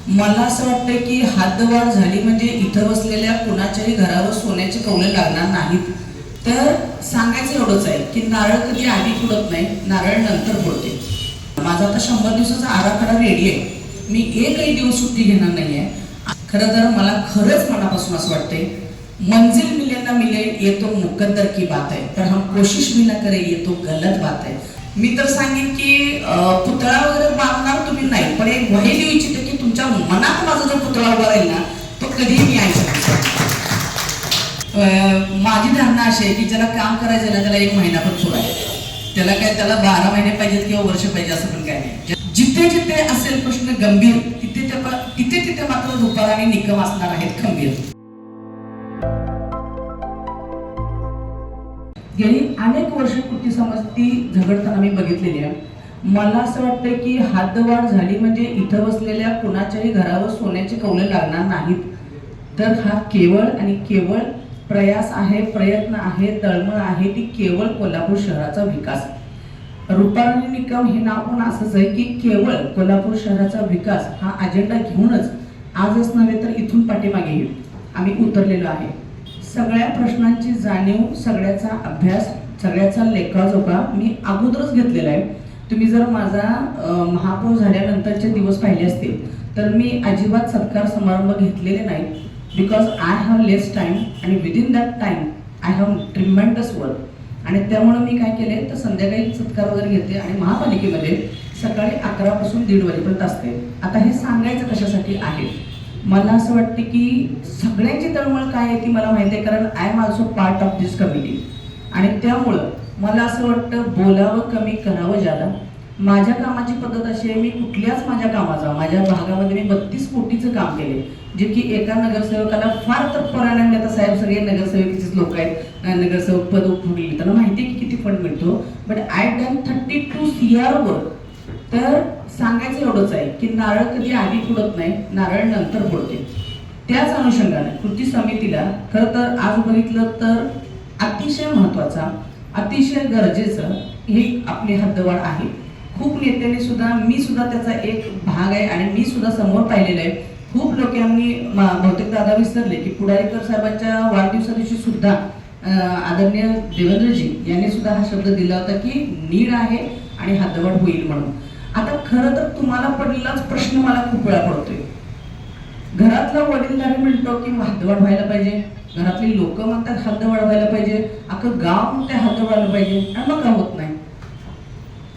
मला असं वाटतं की हद्दवाढ झाली म्हणजे इथं बसलेल्या कुणाच्याही घरावर सोन्याची कौलं लागणार नाहीत. तर सांगायचं एवढंच आहे की नारळ कधी आधी फुटत नाही, नारळ नंतर फुटते. माझा आता 100 दिवसाचा आराखडा रेडी आहे. मी एकही दिवस सुट्टी घेणार नाही आहे. खरं तर मला खरंच मनापासून असं वाटतंय, मंजिल मिले ना मिले ये तो मुकद्दर की बात है, पर हम कोशिश भी ना करे ये तो गलत बात है. मी तर सांगेन की पुतळा वगैरे बांधणार तुम्ही नाही, पण एक वही देऊ इच्छिते की तुमच्या मनात माझा जो पुतळा उभा राहील ना तो कधीही मी ऐकू शकतो. माझी धारणा अशी आहे की ज्याला काम करायचं ना त्याला 1 महिना पण पुरा आहे. त्याला 12 महिने पाहिजेत किंवा वर्ष पाहिजे असं पण काय नाही. जिथे जिथे असेल प्रश्न गंभीर तिथे तिथे मात्र रुपाल आणि निकम असणार आहेत खंबीर. गेली अनेक वर्ष कृती समजती झगडताना मी बघितलेली आहे. मला असं वाटतं की हद्दवाढ झाली म्हणजे इथं बसलेल्या कुणाच्याही घरावर सोन्याची कौलं लागणार नाहीत. तर हा केवळ आणि केवळ प्रयास आहे, प्रयत्न आहे, तळमळ आहे ती केवळ कोल्हापूर शहराचा विकास. रुपाल आणि निकम हे नाव पण असंच आहे की केवळ कोल्हापूर शहराचा विकास हा अजेंडा घेऊनच आजच नव्हे तर इथून पाठीमागे आम्ही उतरलेलो आहे. सगळ्या प्रश्नांची जाणीव, सगळ्याचा अभ्यास, सगळ्याचा लेखाजोखा मी अगोदरच घेतलेला आहे. तुम्ही जर माझा महापौर झाल्यानंतरचे दिवस पाहिले असतील तर मी अजिबात सत्कार समारंभ घेतलेले नाही. Because I have less time आणि within that time I have tremendous work. आणि त्यामुळे मी काय केले तर संध्याकाळी सत्कार वगैरे घेते आणि महापालिकेमध्ये सकाळी 11 पासून 1:30 वाजेपर्यंत असते. आता हे सांगायचं कशासाठी आहे, मला असं वाटतं की सगळ्यांची तळमळ काय आहे ती मला माहिती आहे, कारण I am also part of this committee. आणि त्यामुळं मला असं वाटतं बोलावं कमी, करावं ज्यादा. माझ्या कामाची पद्धत अशी आहे, मी कुठल्याच माझ्या भागामध्ये मी 32 कोटीचं काम केले, जे की एका नगरसेवकाला फार तर पराने. आता साहेब सगळे नगरसेवकीचेच लोक आहेत, नगरसेवक पद उपभोगले, त्यांना माहिती आहे की किती फंड मिळतो. But I done 32 CR work. तर सांगायचं एवढंच आहे की नारळ कधी आधी फुटत नाही, नारळ नंतर फुटते. त्याच अनुषंगाने कृती समितीला खरं तर आज बघितलं तर अतिशय महत्वाचा, अतिशय गरजेचं ही आपली हद्दवाढ आहे. खूप नेत्यांनी सुद्धा, मी सुद्धा त्याचा एक भाग आहे आणि मी सुद्धा समोर पाहिलेलं आहे. खूप लोकांनी बहुतेक दादा विसरले की पुढारीकर साहेबांच्या वाढदिवसा दिवशी सुद्धा आदरणीय देवेंद्रजी यांनी सुद्धा हा शब्द दिला होता की नीड आहे आणि हद्दवाढ होईल म्हणून. आता खरं तर तुम्हाला पडलेलाच प्रश्न मला खूप वेळा पडतोय. घरातला वडीलधारी म्हणतो की हद्दवाढ व्हायला पाहिजे, घरातली लोक म्हणतात हद्दवाढ व्हायला पाहिजे, अख्खं गाव म्हणते हद्दवाढ व्हायला पाहिजे, आणि मग का होत नाही.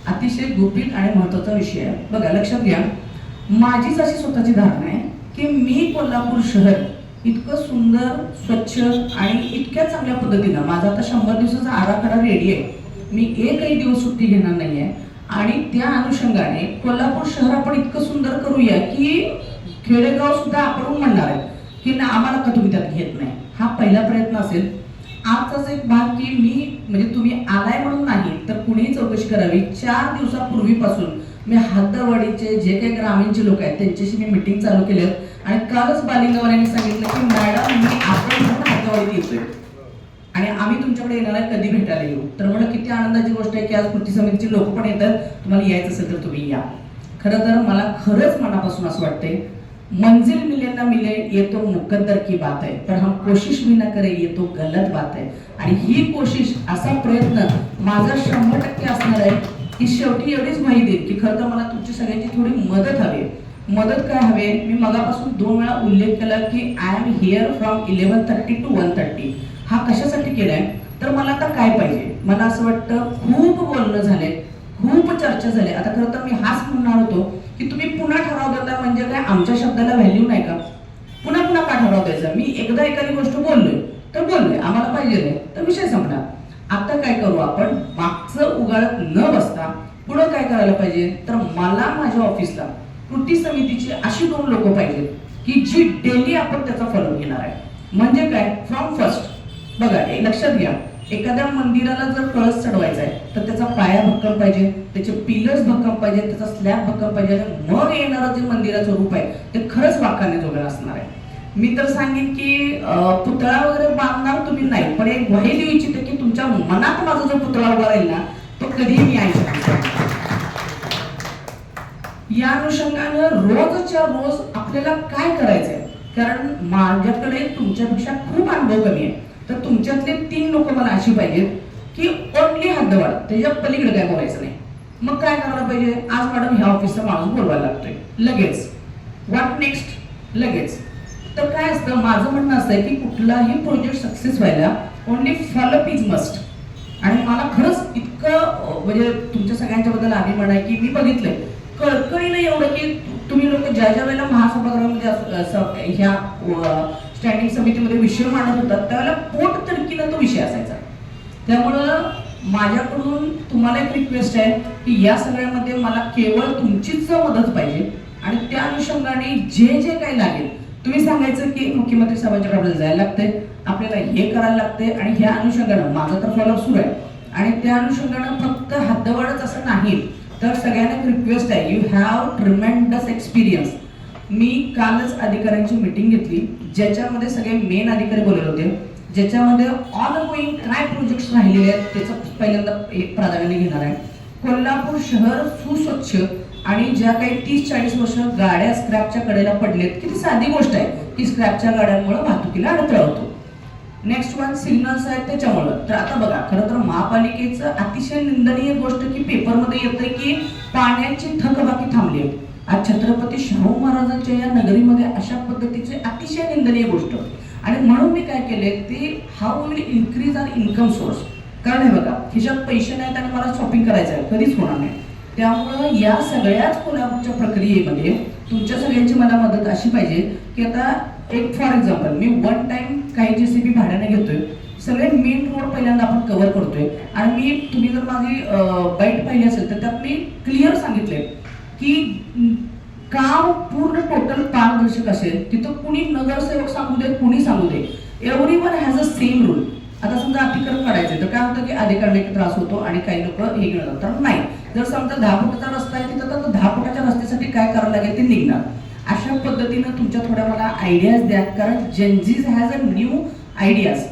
अतिशय गुपित आणि महत्वाचा विषय आहे. बघा, लक्षात घ्या, माझीच अशी स्वतःची धारणा आहे की मी कोल्हापूर शहर इतकं सुंदर, स्वच्छ आणि इतक्या चांगल्या पद्धतीनं, माझा आता 100 दिवसाचा आराखडा रेडी आहे. मी एकही दिवस सुट्टी घेणार नाही आहे. आणि त्या अनुषंगाने कोल्हापूर शहर आपण इतकं सुंदर करूया की खेडेगाव सुद्धा आपण म्हणणार आहे की ना आम्हाला का तुम्ही त्यात घेत नाही. हा पहिला प्रयत्न असेल. आजचाच एक भाग की मी म्हणजे तुम्ही आलाय म्हणून नाही तर कुणीही चौकशी करावी. 4 दिवसापूर्वीपासून मी हद्दवाढीचे जे काही ग्रामीणचे लोक आहेत त्यांच्याशी मी मिटिंग चालू केली आणि कालच बालिंगवाल्यांनी सांगितलं की मॅडम मी आपण हद्दवाढीत येतोय आणि आम्ही तुमच्याकडे येणार आहे, कधी भेटायला येऊ. तर मला किती आनंदाची गोष्ट आहे की आज कृती समितीचे लोक पण येतात. तुम्हाला यायचं असेल तर तुम्ही या. खरं तर मला खरंच मनापासून असं वाटतंय, मंजिल मिले ना मिले ये तो मुकद्दर की बात है, पर हम कोशिश भी ना करे ये तो गलत बात है. आणि ही कोशिश, असा प्रयत्न माझा 100% असणार आहे की शेवटी एवढीच माहिती देईल की खरं तर मला तुमची सगळ्यांची थोडी मदत हवी. मदत काय हवे, मी मगापासून 2 वेळा उल्लेख केला की I am here from 11:30 to 1:30. हा कशासाठी केलाय तर मला आता काय पाहिजे. मला असं वाटतं खूप बोलणं झालंय, खूप चर्चा झाली. आता खरं तर मी हाच म्हणणार होतो की तुम्ही पुन्हा ठराव देता म्हणजे काय आमच्या शब्दाला व्हॅल्यू नाही का. पुन्हा पुन्हा का ठराव द्यायचा. मी एकदा एखादी गोष्ट बोललोय तर बोललोय, आम्हाला पाहिजे नाही तर विषय संपला. आता काय करू आपण, मागचं उगाळत न बसता पुढं काय करायला पाहिजे तर मला माझ्या ऑफिसला कृती समितीची अशी 2 लोक पाहिजेत की जी डेली आपण त्याचा फॉलो घेणार आहे. म्हणजे काय, फ्रॉम फर्स्ट. बघा, लक्षात घ्या, एखाद्या मंदिराला जर कळस चढवायचा आहे तर त्याचा पाया भक्कम पाहिजे, त्याचे पिलर्स भक्कम पाहिजे, त्याचा स्लॅब भक्कम पाहिजे, आणि मग येणारं जे मंदिराचं रूप आहे ते खरंच वाखाणे जोगं असणार आहे. मी तर सांगेन की पुतळा वगैरे बांधणार तुम्ही नाही, पण एक वही देऊ इच्छिते की तुमच्या मनात माझा जो पुतळा उभा राहील ना तो कधीही मी ऐकू शकतो. या अनुषंगानं रोजच्या रोज आपल्याला काय करायचंय, कारण माझ्याकडे तुमच्यापेक्षा खूप अनुभव कमी आहे, तर तुमच्यातले 3 लोक मला अशी पाहिजेत की ओनली हद्दवाढ, त्याच्या पलीकडे काय बोलायचं नाही. मग काय करायला पाहिजे, आज मॅडम ह्या ऑफिसचा माणूस बोलवायला लागतोय, लगेच व्हॉट नेक्स्ट, लगेच. तर काय असतं, माझं म्हणणं असतं की कुठलाही प्रोजेक्ट सक्सेस व्हायला ओनली फॉलोअप इज मस्ट. आणि मला खरंच इतकं म्हणजे तुमच्या सगळ्यांच्या बद्दल अभिमान आहे की मी बघितलंय कळकळीनं एवढं की तुम्ही लोक ज्या ज्या वेळेला महासभागृहामध्ये ह्या स्टँडिंग समितीमध्ये विषय मांडत होतात त्यावेळेला पोट तिडकीनं तो विषय असायचा. त्यामुळं माझ्याकडून तुम्हाला एक रिक्वेस्ट आहे की या सगळ्यामध्ये मला केवळ तुमचीच मदत पाहिजे आणि त्या अनुषंगाने जे जे काही लागेल तुम्ही सांगायचं की मुख्यमंत्री साहेबांच्या आपल्याला जायला लागतंय, आपल्याला हे करायला लागतंय आणि ह्या अनुषंगानं माझं तर फॉलोअप सुरू आहे. आणि त्या अनुषंगानं फक्त हद्दवाढच असं नाही तर सगळ्यांना एक रिक्वेस्ट आहे, यू हॅव ट्रिमेंडस एक्सपिरियन्स. मी कालच अधिकाऱ्यांची मीटिंग घेतली ज्याच्यामध्ये सगळे मेन अधिकारी बोलले होते, ज्याच्यामध्ये ऑन गोईंग काय प्रोजेक्ट्स राहिलेले आहेत त्याचं पहिल्यांदा प्राधान्य घेणार आहे. कोल्हापूर शहर सुस्वच्छ आणि ज्या काही 30-40 वर्ष गाड्या स्क्रॅपच्या कडेला पडलेत, किती साधी गोष्ट आहे की स्क्रॅपच्या गाड्यांमुळे वाहतुकीला अडथळा होतो. नेक्स्ट वन सिग्नल्स आहेत त्याच्यामुळं. तर आता बघा, खरं तर महापालिकेचं अतिशय निंदनीय गोष्ट की पेपरमध्ये येतंय की पाण्याची थकबाकी थांबली आहे. आज छत्रपती शाहू महाराजांच्या या नगरीमध्ये अशा पद्धतीची अतिशय निंदनीय गोष्ट. आणि म्हणून मी काय केले ते how will increase our income source. कारण हे बघा, खिशात पैसे नाहीत आणि मला शॉपिंग करायचं आहे, कधीच होणार नाही. त्यामुळं या सगळ्याच कोल्हापूरच्या प्रक्रियेमध्ये तुमच्या सगळ्यांची मला मदत अशी पाहिजे की आता एक for example me one time काही JCB भाड्याने घेतोय, सगळे मेन रोड पहिल्यांदा आपण कव्हर करतोय. आणि मी तुम्ही जर माझी बाईट पाहिली असेल तर त्यात मी क्लिअर सांगितले की काम पूर्ण टोटल पारदर्शक असेल, तिथं कुणी नगरसेवक सांगू दे कुणी सांगू दे, everyone has a same rule. आता समजा अतिक्रमण काढायचं तर काय होतं की अधिकाऱ्यांना एक त्रास होतो आणि काही लोक हे घेऊन जातात. नाही, जर समजा 10 फुटाचा रस्ता आहे तिथं तर 10 फुटाच्या रस्त्यासाठी काय करावं लागेल ते निघणार. अशा पद्धतीनं तुमच्या थोड्या मला आयडियाज द्या, कारण Gen Zs has a new ideas,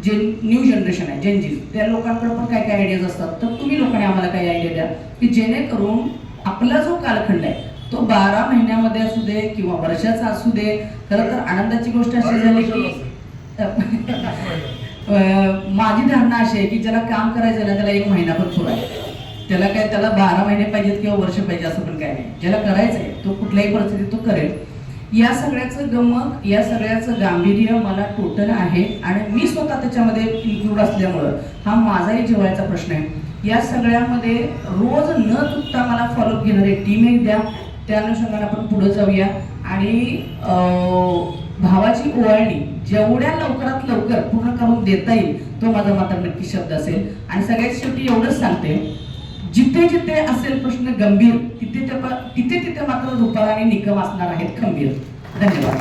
जे न्यू जनरेशन आहे जेनजीज, त्या लोकांकडे पण काय काय आयडियाज असतात. तर तुम्ही लोकांनी आम्हाला काही आयडिया द्या की जेणेकरून आपला जो कालखंड आहे तो 12 महिन्यामध्ये असू दे किंवा वर्षाचा असू दे. खरं तर आनंदाची गोष्ट अशी झाली की माझी धारणा अशी आहे की ज्याला काम करायचं ना त्याला 1 महिना पण पुरा आहे. त्याला काय त्याला 12 महिने पाहिजेत किंवा वर्ष पाहिजे असं पण काय नाही. ज्याला करायचंय तो कुठल्याही परिस्थितीत तो करेल. या सगळ्याचं गमक, या सगळ्याचं गांभीर्य मला टोटल आहे आणि मी स्वतः त्याच्यामध्ये इन्क्लूड असल्यामुळं हा माझाही जिव्हाळ्याचा प्रश्न आहे. या सगळ्यामध्ये रोज न चुकता मला फॉलोअप घेणारी टीम एक द्या, त्या अनुषंगाने आपण पुढे जाऊया. आणि भावाची ओवाळणी जेवढ्या लवकरात लवकर पूर्ण करून देता येईल तो माझा मात्र नक्की शब्द असेल. आणि सगळ्यात शेवटी एवढंच सांगते, जिथे जिथे असेल प्रश्न गंभीर तिथे तिथे मात्र रुपाला आणि निकम असणार आहेत खंबीर. धन्यवाद.